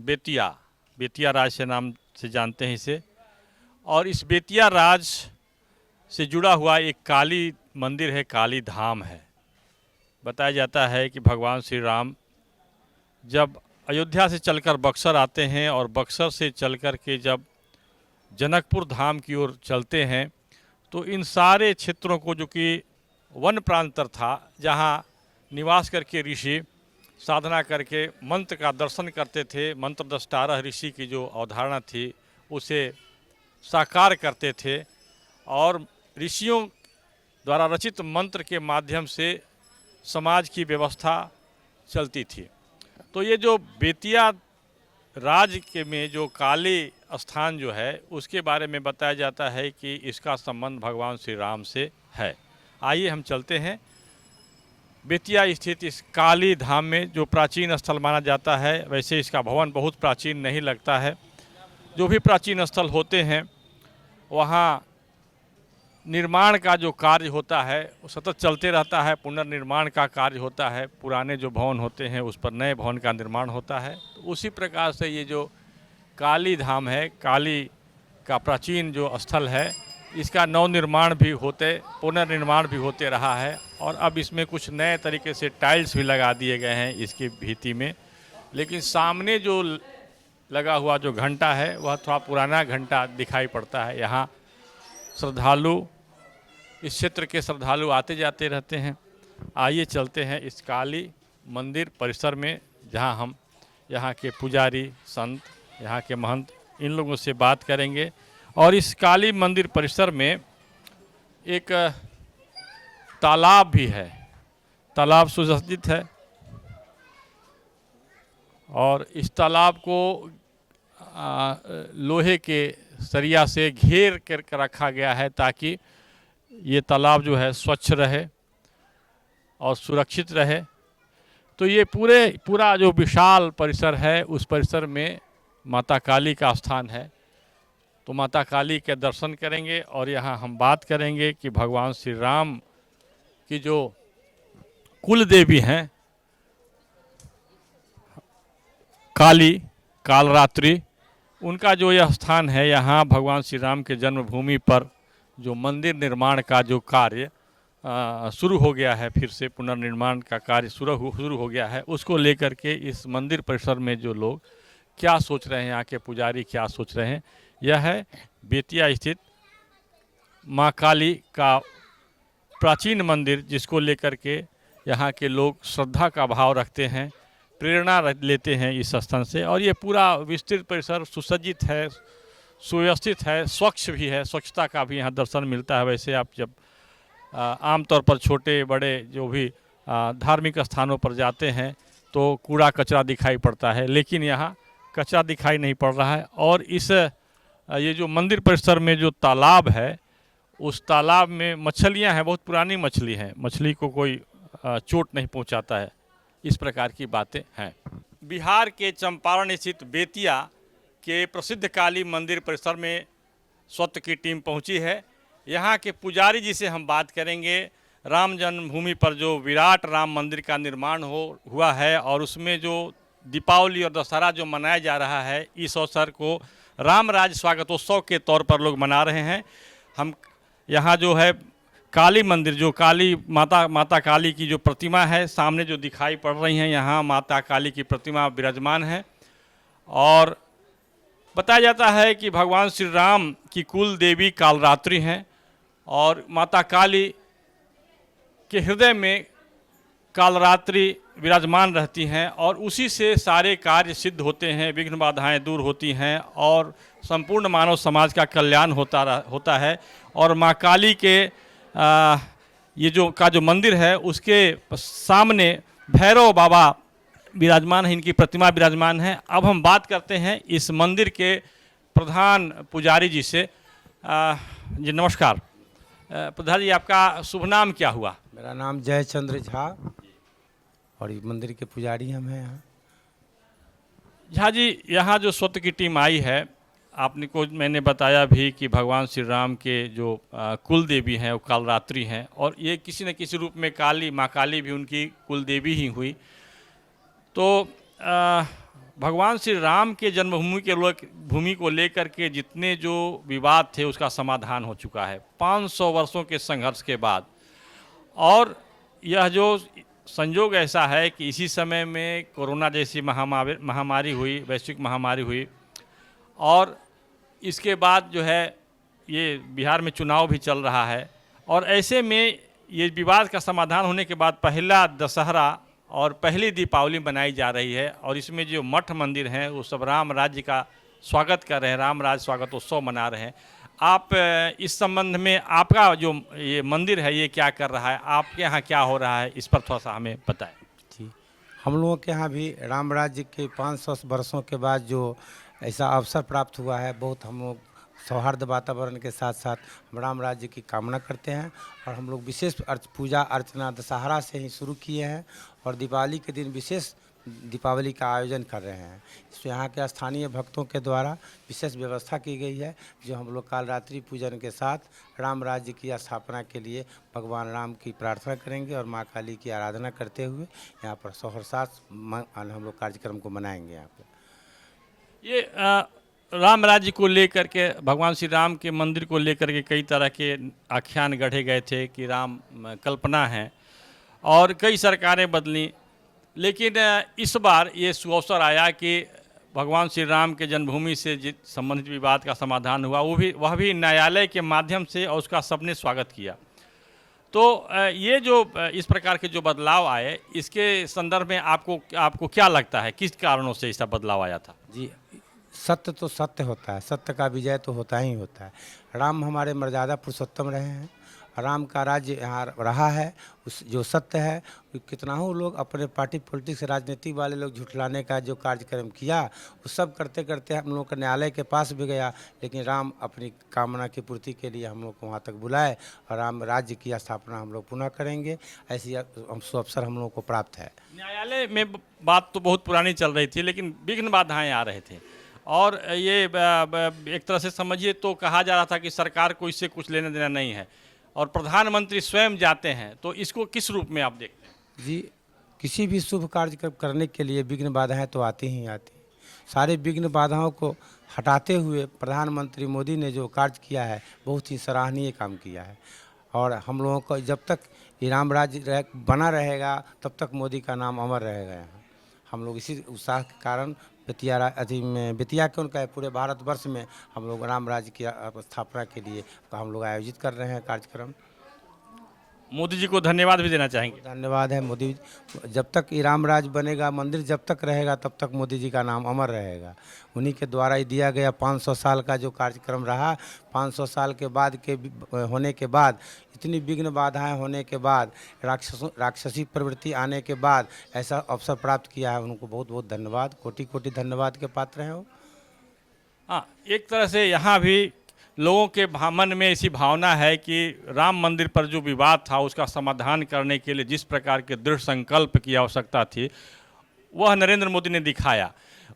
बेतिया, बेतिया राज से नाम से जानते हैं इसे। और इस बेतिया राज से जुड़ा हुआ एक काली मंदिर है, काली धाम है। बताया जाता है कि भगवान श्री राम जब अयोध्या से चलकर बक्सर आते हैं और बक्सर से चलकर के जब जनकपुर धाम की ओर चलते हैं तो इन सारे क्षेत्रों को, जो कि वन प्रांतर था, जहाँ निवास करके ऋषि साधना करके मंत्र का दर्शन करते थे, मंत्र दष्टारह ऋषि की जो अवधारणा थी उसे साकार करते थे और ऋषियों द्वारा रचित मंत्र के माध्यम से समाज की व्यवस्था चलती थी। तो ये जो बेतिया राज के में जो काली स्थान जो है उसके बारे में बताया जाता है कि इसका संबंध भगवान श्री राम से है। आइए हम चलते हैं बेतिया स्थित इस काली धाम में, जो प्राचीन स्थल माना जाता है। वैसे इसका भवन बहुत प्राचीन नहीं लगता है। जो भी प्राचीन स्थल होते हैं वहाँ निर्माण का जो कार्य होता है वो सतत चलते रहता है, पुनर्निर्माण का कार्य होता है। पुराने जो भवन होते हैं उस पर नए भवन का निर्माण होता है। तो उसी प्रकार से ये जो काली धाम है, काली का प्राचीन जो स्थल है, इसका नवनिर्माण भी पुनर्निर्माण भी होते रहा है। और अब इसमें कुछ नए तरीके से टाइल्स भी लगा दिए गए हैं इसकी भित्ति में। लेकिन सामने जो लगा हुआ जो घंटा है वह थोड़ा पुराना घंटा दिखाई पड़ता है। यहाँ श्रद्धालु, इस क्षेत्र के श्रद्धालु आते जाते रहते हैं। आइए चलते हैं इस काली मंदिर परिसर में, जहाँ हम यहाँ के पुजारी, संत, यहाँ के महंत, इन लोगों से बात करेंगे। और इस काली मंदिर परिसर में एक तालाब भी है। तालाब सुसज्जित है और इस तालाब को लोहे के सरिया से घेर कर रखा गया है ताकि ये तालाब जो है स्वच्छ रहे और सुरक्षित रहे। तो ये पूरा जो विशाल परिसर है उस परिसर में माता काली का स्थान है। तो माता काली के दर्शन करेंगे और यहाँ हम बात करेंगे कि भगवान श्री राम की जो कुल देवी हैं काली, कालरात्रि, उनका जो यह स्थान है, यहाँ भगवान श्री राम के जन्मभूमि पर जो मंदिर निर्माण का जो कार्य शुरू हो गया है, फिर से पुनर्निर्माण का कार्य शुरू हो गया है, उसको लेकर के इस मंदिर परिसर में जो लोग क्या सोच रहे हैं, यहाँ के पुजारी क्या सोच रहे हैं। यह है बेतिया स्थित माँ काली का प्राचीन मंदिर, जिसको लेकर के यहाँ के लोग श्रद्धा का भाव रखते हैं, प्रेरणा लेते हैं इस स्थान से। और ये पूरा विस्तृत परिसर सुसज्जित है, सुव्यवस्थित है, स्वच्छ भी है, स्वच्छता का भी यहाँ दर्शन मिलता है। वैसे आप जब आमतौर पर छोटे बड़े जो भी धार्मिक स्थानों पर जाते हैं तो कूड़ा कचरा दिखाई पड़ता है, लेकिन यहाँ कचरा दिखाई नहीं पड़ रहा है। और ये जो मंदिर परिसर में जो तालाब है, उस तालाब में मछलियाँ हैं, बहुत पुरानी मछली हैं, मछली को कोई चोट नहीं पहुँचाता है, इस प्रकार की बातें हैं। बिहार के चंपारण स्थित बेतिया के प्रसिद्ध काली मंदिर परिसर में स्वत्त की टीम पहुंची है। यहाँ के पुजारी जी से हम बात करेंगे। राम जन्मभूमि पर जो विराट राम मंदिर का निर्माण हुआ है और उसमें जो दीपावली और दशहरा जो मनाया जा रहा है, इस अवसर को राम राज स्वागतोत्सव के तौर पर लोग मना रहे हैं। हम यहाँ जो है काली मंदिर, जो काली माता काली की जो प्रतिमा है सामने जो दिखाई पड़ रही हैं, यहाँ माता काली की प्रतिमा विराजमान है। और बताया जाता है कि भगवान श्री राम की कुल देवी कालरात्रि हैं और माता काली के हृदय में कालरात्रि विराजमान रहती हैं और उसी से सारे कार्य सिद्ध होते हैं, विघ्न बाधाएं दूर होती हैं और संपूर्ण मानव समाज का कल्याण होता है। और माँ काली के ये जो मंदिर है उसके सामने भैरव बाबा विराजमान है, इनकी प्रतिमा विराजमान है। अब हम बात करते हैं इस मंदिर के प्रधान पुजारी जी से। जी नमस्कार। प्रधान जी, आपका शुभ नाम क्या हुआ? मेरा नाम जयचंद्र झा और ये मंदिर के पुजारी हम हैं यहाँ। झा जी, यहाँ जो स्वत्त की टीम आई है, आपने को मैंने बताया भी कि भगवान श्री राम के जो कुल देवी हैं वो कालरात्रि हैं और ये किसी न किसी रूप में काली, माँ काली भी उनकी कुल देवी ही हुई। तो भगवान श्री राम के जन्मभूमि के भूमि को लेकर के जितने जो विवाद थे उसका समाधान हो चुका है 500 वर्षों के संघर्ष के बाद। और यह जो संयोग ऐसा है कि इसी समय में कोरोना जैसी महामारी हुई, वैश्विक महामारी हुई, और इसके बाद जो है ये बिहार में चुनाव भी चल रहा है, और ऐसे में ये विवाद का समाधान होने के बाद पहला दशहरा और पहली दीपावली मनाई जा रही है। और इसमें जो मठ मंदिर हैं वो सब राम राज्य का स्वागत कर रहे हैं, राम राज्य स्वागत उत्सव मना रहे हैं। आप इस संबंध में आपका जो ये मंदिर है ये क्या कर रहा है, आपके यहाँ क्या हो रहा है, इस पर थोड़ा सा हमें बताएं। जी, हम लोगों के यहाँ भी राम राज्य के 500 वर्षों के बाद जो ऐसा अवसर प्राप्त हुआ है, बहुत हम लोग सौहार्द वातावरण के साथ साथ हम राम राज्य की कामना करते हैं। और हम लोग विशेष पूजा अर्चना दशहरा से ही शुरू किए हैं और दीपावली के दिन विशेष दीपावली का आयोजन कर रहे हैं। इसमें यहाँ के स्थानीय भक्तों के द्वारा विशेष व्यवस्था की गई है, जो हम लोग काल रात्रि पूजन के साथ राम राज्य की स्थापना के लिए भगवान राम की प्रार्थना करेंगे और माँ काली की आराधना करते हुए यहाँ पर सहर्षात हम लोग कार्यक्रम को मनाएंगे। यहाँ पर ये राम राज्य को लेकर के, भगवान श्री राम के मंदिर को लेकर के कई तरह के आख्यान गढ़े गए थे कि राम कल्पना है और कई सरकारें बदली, लेकिन इस बार ये सुअवसर आया कि भगवान श्री राम के जन्मभूमि से संबंधित विवाद का समाधान हुआ, वह भी न्यायालय के माध्यम से, और उसका सबने स्वागत किया। तो ये जो इस प्रकार के जो बदलाव आए, इसके संदर्भ में आपको क्या लगता है, किस कारणों से इसका बदलाव आया था? जी, सत्य तो सत्य होता है, सत्य का विजय तो होता ही होता है। राम हमारे मर्यादा पुरुषोत्तम रहे हैं, राम का राज्य यहाँ रहा है। उस जो सत्य है, कितना ही लोग अपने पार्टी पॉलिटिक्स राजनीति वाले लोग झुठलाने का जो कार्यक्रम किया, वो सब करते करते हम लोग का न्यायालय के पास भी गया, लेकिन राम अपनी कामना की पूर्ति के लिए हम लोग को वहाँ तक बुलाए और राम राज्य की स्थापना हम लोग पुनः करेंगे, ऐसी अवसर हम लोग को प्राप्त है। न्यायालय में बात तो बहुत पुरानी चल रही थी, लेकिन विघ्न बाधाएं आ रहे थे, और ये एक तरह से समझिए तो कहा जा रहा था कि सरकार को इससे कुछ लेना देना नहीं है, और प्रधानमंत्री स्वयं जाते हैं, तो इसको किस रूप में आप देखते हैं? जी, किसी भी शुभ कार्य करने के लिए विघ्न बाधाएं तो आती ही आती। सारे विघ्न बाधाओं को हटाते हुए प्रधानमंत्री मोदी ने जो कार्य किया है, बहुत ही सराहनीय काम किया है। और हम लोगों को जब तक ये राम राज्य बना रहेगा, तब तक मोदी का नाम अमर रहेगा यहाँ। हम लोग इसी उत्साह के कारण बेतिया के उनका पूरे भारतवर्ष में हम लोग राम राज्य की स्थापना के लिए हम लोग आयोजित कर रहे हैं कार्यक्रम। मोदी जी को धन्यवाद भी देना चाहेंगे? धन्यवाद है मोदी जी। जब तक ये राम राज्य बनेगा, मंदिर जब तक रहेगा, तब तक मोदी जी का नाम अमर रहेगा। उन्हीं के द्वारा ही दिया गया 500 साल का जो कार्यक्रम रहा, 500 साल के बाद होने के बाद, इतनी विघ्न बाधाएं होने के बाद, राक्षसी प्रवृत्ति आने के बाद ऐसा अवसर प्राप्त किया है। उनको बहुत बहुत धन्यवाद, कोटि कोटि धन्यवाद के पात्र हैं वो। हाँ, एक तरह से यहाँ भी लोगों के मन में ऐसी भावना है कि राम मंदिर पर जो विवाद था उसका समाधान करने के लिए जिस प्रकार के दृढ़ संकल्प की आवश्यकता थी, वह नरेंद्र मोदी ने दिखाया।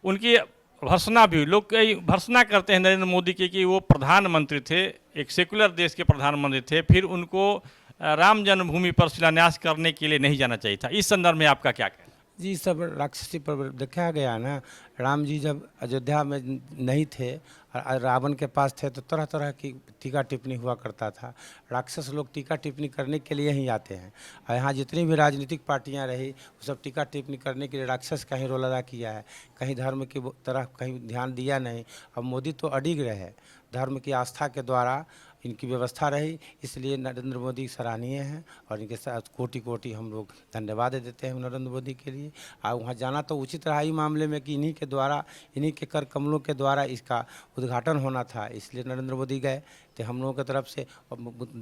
उनकी भर्त्सना भी, लोग कई भर्त्सना करते हैं नरेंद्र मोदी की कि वो प्रधानमंत्री थे, एक सेकुलर देश के प्रधानमंत्री थे, फिर उनको राम जन्मभूमि पर शिलान्यास करने के लिए नहीं जाना चाहिए था। इस संदर्भ में आपका क्या कहना? जी, सब राक्षसी पर देखा गया ना। राम जी जब अयोध्या में नहीं थे और रावण के पास थे, तो तरह तरह की टीका टिप्पणी हुआ करता था। राक्षस लोग टीका टिप्पणी करने के लिए ही आते हैं, और यहाँ जितनी भी राजनीतिक पार्टियां रही, वो सब टीका टिप्पणी करने के लिए राक्षस का ही रोल अदा किया है। कहीं धर्म की तरफ कहीं ध्यान दिया नहीं। अब मोदी तो अडिग रहे, धर्म की आस्था के द्वारा इनकी व्यवस्था रही, इसलिए नरेंद्र मोदी सराहनीय हैं, और इनके साथ कोटि कोटि हम लोग धन्यवाद देते हैं नरेंद्र मोदी के लिए। और वहाँ जाना तो उचित रहा ही मामले में कि इन्हीं के द्वारा, इन्हीं के कर कमलों के द्वारा इसका उद्घाटन होना था, इसलिए नरेंद्र मोदी गए, तो हम लोगों की तरफ से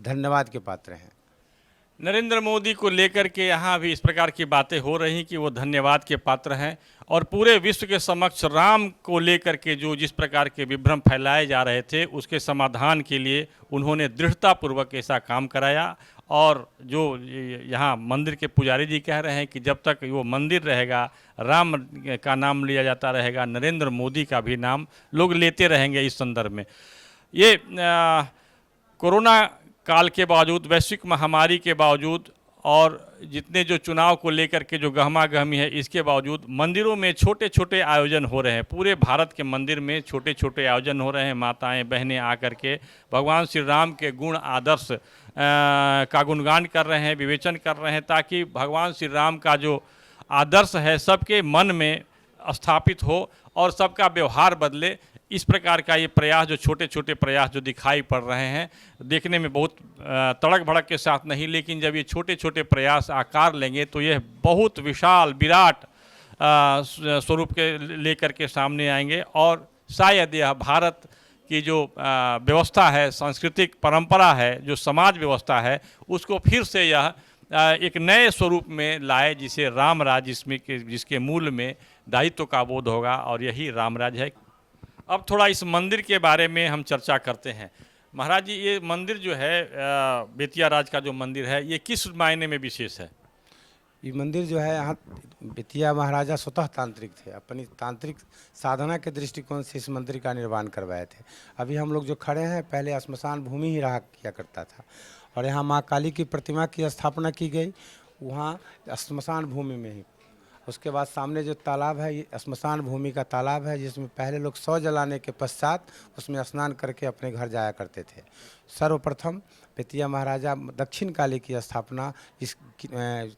धन्यवाद के पात्र हैं। नरेंद्र मोदी को लेकर के यहाँ भी इस प्रकार की बातें हो रही कि वो धन्यवाद के पात्र हैं, और पूरे विश्व के समक्ष राम को लेकर के जो जिस प्रकार के विभ्रम फैलाए जा रहे थे, उसके समाधान के लिए उन्होंने दृढ़तापूर्वक ऐसा काम कराया। और जो यहाँ मंदिर के पुजारी जी कह रहे हैं कि जब तक वो मंदिर रहेगा, राम का नाम लिया जाता रहेगा, नरेंद्र मोदी का भी नाम लोग लेते रहेंगे। इस संदर्भ में ये कोरोना काल के बावजूद, वैश्विक महामारी के बावजूद, और जितने जो चुनाव को लेकर के जो गहमा गहमी है, इसके बावजूद मंदिरों में छोटे छोटे आयोजन हो रहे हैं। पूरे भारत के मंदिर में छोटे छोटे आयोजन हो रहे हैं। माताएं बहनें आकर के भगवान श्री राम के गुण आदर्श का गुणगान कर रहे हैं, विवेचन कर रहे हैं, ताकि भगवान श्री राम का जो आदर्श है सबके मन में स्थापित हो और सबका व्यवहार बदले। इस प्रकार का ये प्रयास, जो छोटे छोटे प्रयास जो दिखाई पड़ रहे हैं, देखने में बहुत तड़क भड़क के साथ नहीं, लेकिन जब ये छोटे छोटे प्रयास आकार लेंगे तो यह बहुत विशाल विराट स्वरूप के लेकर के सामने आएंगे। और शायद यह भारत की जो व्यवस्था है, सांस्कृतिक परंपरा है, जो समाज व्यवस्था है, उसको फिर से यह एक नए स्वरूप में लाए, जिसे राम राज जिसके मूल में दायित्व का बोध होगा, और यही राम राज है। अब थोड़ा इस मंदिर के बारे में हम चर्चा करते हैं। महाराज जी, ये मंदिर जो है बेतिया राज का जो मंदिर है, ये किस मायने में विशेष है? ये मंदिर जो है, यहाँ बेतिया महाराजा स्वतः तांत्रिक थे। अपनी तांत्रिक साधना के दृष्टिकोण से इस मंदिर का निर्माण करवाए थे। अभी हम लोग जो खड़े हैं, पहले श्मशान भूमि ही रहा किया करता था, और यहाँ माँ काली की प्रतिमा की स्थापना की गई, वहाँ श्मशान भूमि में ही। उसके बाद सामने जो तालाब है, ये श्मशान भूमि का तालाब है, जिसमें पहले लोग शव जलाने के पश्चात उसमें स्नान करके अपने घर जाया करते थे। सर्वप्रथम बेतिया महाराजा दक्षिण काली की स्थापना इस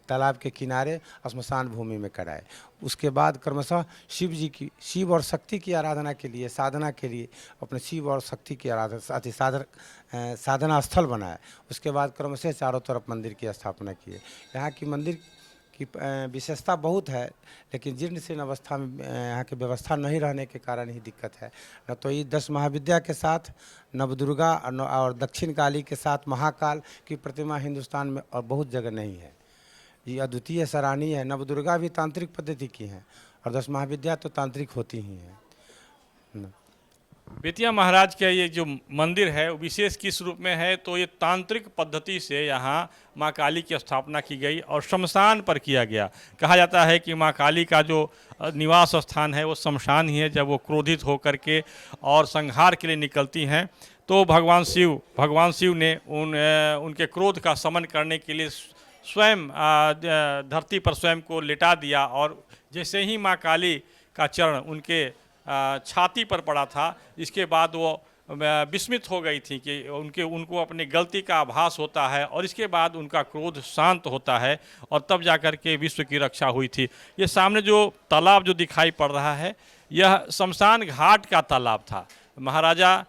तालाब के किनारे श्मशान भूमि में कराए। उसके बाद क्रमशः शिव जी की, शिव और शक्ति की आराधना के लिए, साधना के लिए अपने शिव और शक्ति की आराधना साधना स्थल बनाए। उसके बाद क्रमशः चारों तरफ मंदिर की स्थापना किए। यहाँ की मंदिर की विशेषता बहुत है, लेकिन जीर्ण शीर्ण अवस्था में यहाँ की व्यवस्था नहीं रहने के कारण ही दिक्कत है। न तो ये 10 महाविद्या के साथ नवदुर्गा और दक्षिण काली के साथ महाकाल की प्रतिमा हिंदुस्तान में और बहुत जगह नहीं है। ये अद्वितीय सराहनीय है। नवदुर्गा भी तांत्रिक पद्धति की हैं, और 10 महाविद्या तो तांत्रिक होती ही हैं। बेतिया महाराज का ये जो मंदिर है वो विशेष किस रूप में है? तो ये तांत्रिक पद्धति से यहाँ माँ काली की स्थापना की गई और शमशान पर किया गया। कहा जाता है कि माँ काली का जो निवास स्थान है वो शमशान ही है। जब वो क्रोधित होकर के और संहार के लिए निकलती हैं, तो भगवान शिव ने उनके क्रोध का शमन करने के लिए स्वयं धरती पर स्वयं को लिटा दिया, और जैसे ही माँ काली का चरण उनके छाती पर पड़ा था, इसके बाद वो विस्मित हो गई थी कि उनको अपनी गलती का आभास होता है, और इसके बाद उनका क्रोध शांत होता है, और तब जाकर के विश्व की रक्षा हुई थी। ये सामने जो तालाब जो दिखाई पड़ रहा है, यह शमशान घाट का तालाब था। महाराजा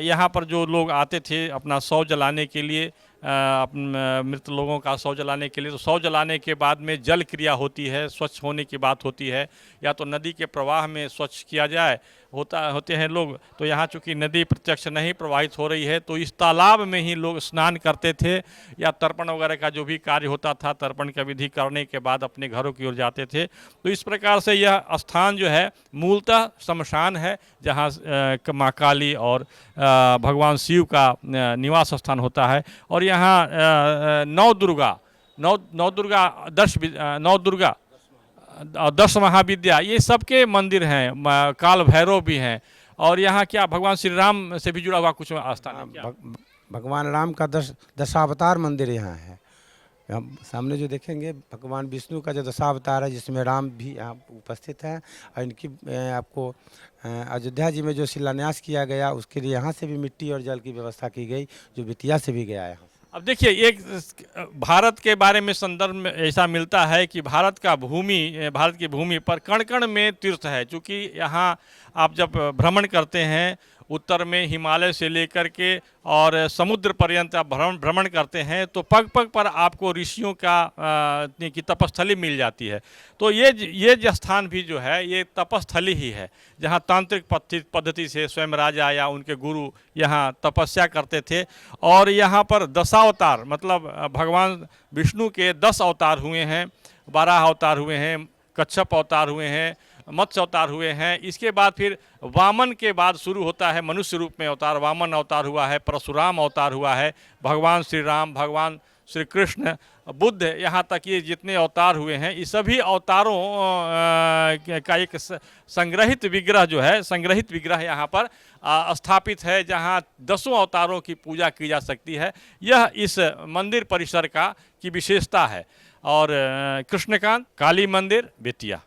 यहाँ पर जो लोग आते थे अपना शव जलाने के लिए, मृत लोगों का शव जलाने के लिए, तो शव जलाने के बाद में जल क्रिया होती है, स्वच्छ होने की बात होती है, या तो नदी के प्रवाह में स्वच्छ किया जाए, होते हैं लोग। तो यहाँ चूँकि नदी प्रत्यक्ष नहीं प्रवाहित हो रही है, तो इस तालाब में ही लोग स्नान करते थे, या तर्पण वगैरह का जो भी कार्य होता था, तर्पण का विधि करने के बाद अपने घरों की ओर जाते थे। तो इस प्रकार से यह स्थान जो है मूलतः शमशान है, जहाँ माँ काली और भगवान शिव का निवास स्थान होता है। और यहाँ नौ दुर्गा 10 महाविद्या, ये सबके मंदिर हैं, काल भैरव भी हैं। और यहाँ क्या भगवान श्री राम से भी जुड़ा हुआ कुछ स्थान है क्या? भगवान राम का दशावतार मंदिर यहाँ है। हम सामने जो देखेंगे, भगवान विष्णु का जो दशावतार है, जिसमें राम भी यहाँ उपस्थित हैं। और इनकी आपको अयोध्या जी में जो शिलान्यास किया गया, उसके लिए यहाँ से भी मिट्टी और जल की व्यवस्था की गई, जो बेतिया से भी गया है। अब देखिए, एक भारत के बारे में संदर्भ में ऐसा मिलता है कि भारत की भूमि पर कण कण में तीर्थ है। चूँकि यहाँ आप जब भ्रमण करते हैं, उत्तर में हिमालय से लेकर के और समुद्र पर्यंत आप भ्रमण करते हैं, तो पग पग पर आपको ऋषियों की तपस्थली मिल जाती है। तो ये जो स्थान भी जो है, ये तपस्थली ही है, जहाँ तांत्रिक पद्धति से स्वयं राजा या उनके गुरु यहाँ तपस्या करते थे। और यहाँ पर 10 अवतार, मतलब भगवान विष्णु के 10 अवतार हुए हैं, 12 अवतार हुए हैं, कच्छप अवतार हुए हैं, मत्स्य अवतार हुए हैं। इसके बाद फिर वामन के बाद शुरू होता है मनुष्य रूप में अवतार। वामन अवतार हुआ है, परशुराम अवतार हुआ है, भगवान श्री राम, भगवान श्री कृष्ण बुद्ध, यहाँ तक ये जितने अवतार हुए हैं, ये सभी अवतारों का एक संग्रहित विग्रह जो है, संग्रहित विग्रह यहाँ पर स्थापित है, जहाँ 10 अवतारों की पूजा की जा सकती है। यह इस मंदिर परिसर की विशेषता है। और कृष्णकांत, काली मंदिर, बेतिया।